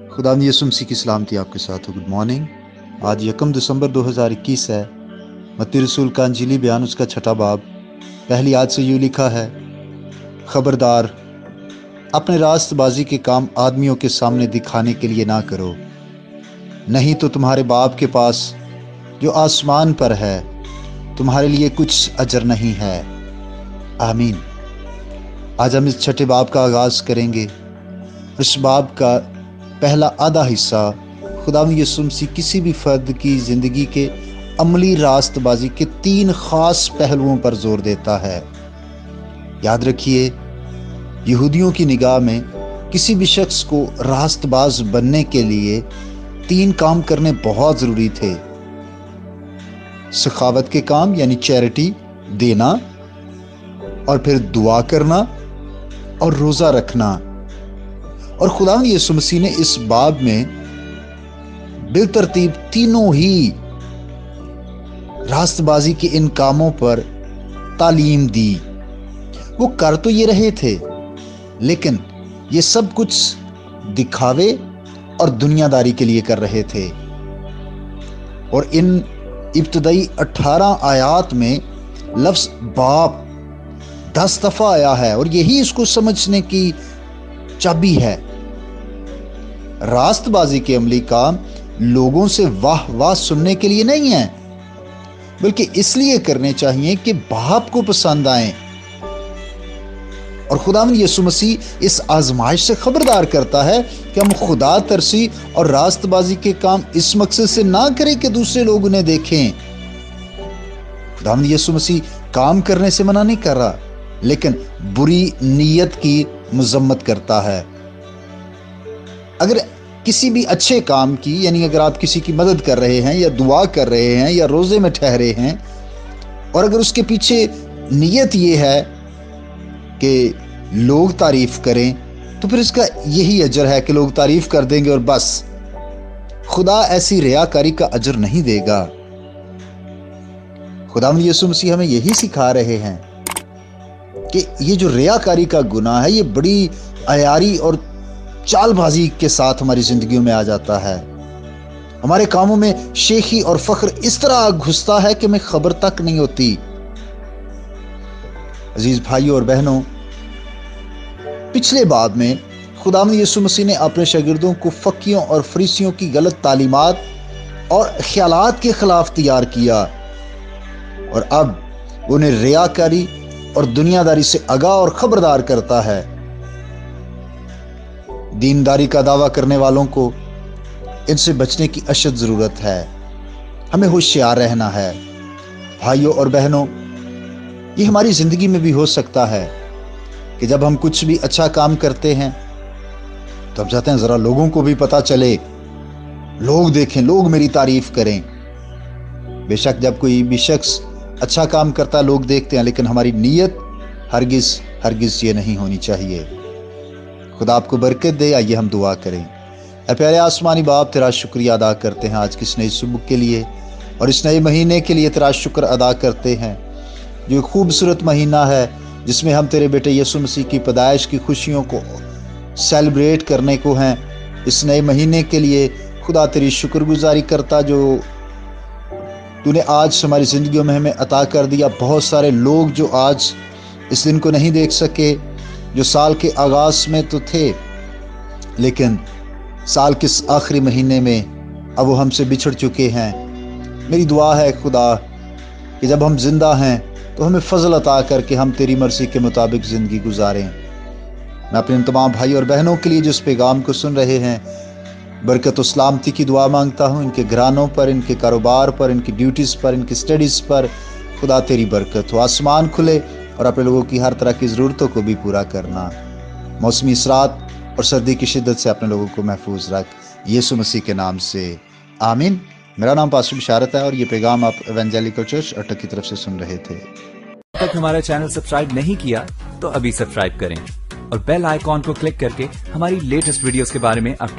खुदावंद यीशु मसीह की सलामती आपके साथ हो। Good morning. आज 1 दिसंबर 2021 है। मत्ती रसूल का अंजीली बयान उसका 6 बाब पहली आयत से यूँ लिखा है, खबरदार, अपने रास्तबाजी के काम आदमियों के सामने दिखाने के लिए ना करो, नहीं तो तुम्हारे बाप के पास जो आसमान पर है तुम्हारे लिए कुछ अजर नहीं है। आमीन। आज हम इस 6 बाब का आगाज़ करेंगे। इस बाब का पहला आधा हिस्सा खुदावंद यीशु मसीह किसी भी फर्द की ज़िंदगी के अमली रास्तबाजी के 3 ख़ास पहलुओं पर जोर देता है। याद रखिए, यहूदियों की निगाह में किसी भी शख्स को रास्तबाज बनने के लिए 3 काम करने बहुत ज़रूरी थे। सखावत के काम यानी चैरिटी देना, और फिर दुआ करना और रोज़ा रखना। और खुदावंद यीशु मसीह ने इस बाब में बिलतरतीब तीनों ही रास्तबाजी के इन कामों पर तालीम दी। वो कर तो ये रहे थे, लेकिन ये सब कुछ दिखावे और दुनियादारी के लिए कर रहे थे। और इन इब्तदाई 18 आयात में लफ्ज़ बाप 10 दफ़ा आया है, और यही इसको समझने की चाबी है। रास्तबाजी के अमली काम लोगों से वाह वाह सुनने के लिए नहीं है, बल्कि इसलिए करने चाहिए कि बाप को पसंद आए। और खुदावंद यीशु मसीह इस आजमाइश से खबरदार करता है कि हम खुदा तरसी और रास्तबाजी के काम इस मकसद से ना करें कि दूसरे लोग उन्हें देखें। खुदावंद यीशु मसीह काम करने से मना नहीं कर रहा, लेकिन बुरी नीयत की मजम्मत करता है। अगर किसी भी अच्छे काम की, यानी अगर आप किसी की मदद कर रहे हैं या दुआ कर रहे हैं या रोज़े में ठहरे हैं, और अगर उसके पीछे नीयत ये है कि लोग तारीफ़ करें, तो फिर इसका यही अजर है कि लोग तारीफ़ कर देंगे और बस। खुदा ऐसी रियाकारी का अजर नहीं देगा। खुदावंद यीशु मसीह हमें यही सिखा रहे हैं कि ये जो रियाकारी का गुनाह है, ये बड़ी अयारी और चालबाजी के साथ हमारी जिंदगियों में आ जाता है। हमारे कामों में शेखी और फख्र इस तरह घुसता है कि हमें खबर तक नहीं होती। अजीज भाइयों और बहनों, पिछले बाब में खुदावंद यीशु मसीह ने अपने शागिर्दों को फकीयों और फरीसियों की गलत तालीमात और ख्यालात के खिलाफ तैयार किया, और अब उन्हें रियाकारी और दुनियादारी से आगाह और खबरदार करता है। दीनदारी का दावा करने वालों को इनसे बचने की अशद ज़रूरत है। हमें होशियार रहना है। भाइयों और बहनों, ये हमारी ज़िंदगी में भी हो सकता है कि जब हम कुछ भी अच्छा काम करते हैं तो हम चाहते हैं ज़रा लोगों को भी पता चले, लोग देखें, लोग मेरी तारीफ़ करें। बेशक जब कोई भी शख्स अच्छा काम करता है लोग देखते हैं, लेकिन हमारी नीयत हरगिज़ ये नहीं होनी चाहिए। खुदा आपको बरकत दे। आइए हम दुआ करें। ऐ प्यारे आसमानी बाप, तेरा शुक्रिया अदा करते हैं आज की इस नई सुबह के लिए और इस नए महीने के लिए तेरा शुक्र अदा करते हैं, जो खूबसूरत महीना है जिसमें हम तेरे बेटे यीशु मसीह की पैदाइश की खुशियों को सेलिब्रेट करने को हैं। इस नए महीने के लिए खुदा तेरी शुक्रगुजारी करता जो तूने आज हमारी ज़िंदगियों में हमें अता कर दिया। बहुत सारे लोग जो आज इस दिन को नहीं देख सके, जो साल के आगाज़ में तो थे, लेकिन साल के आखिरी महीने में अब वो हमसे बिछड़ चुके हैं। मेरी दुआ है खुदा कि जब हम जिंदा हैं तो हमें फजल अता करके हम तेरी मर्ज़ी के मुताबिक ज़िंदगी गुजारें। मैं अपने तमाम भाई और बहनों के लिए जो इस पैगाम को सुन रहे हैं, बरकत और सलामती की दुआ मांगता हूँ। इनके घरानों पर, इनके कारोबार पर, इनकी ड्यूटीज़ पर, इनकी स्टडीज़ पर खुदा तेरी बरकत हो। आसमान खुले और अपने लोगों की हर तरह की ज़रूरतों को भी पूरा करना। मौसमी असरात और सर्दी की शिद्दत से अपने लोगों को महफूज रख, यीशु मसीह के नाम से आमीन। मेरा नाम पास्टर बिशारत है और ये पैगाम आप एवेंजेलिकल चर्च अटक की तरफ से सुन रहे थे। अब तक हमारा चैनल सब्सक्राइब नहीं किया तो अभी सब्सक्राइब करें और बेल आइकॉन को क्लिक करके हमारी लेटेस्ट वीडियोस के बारे में अपडेट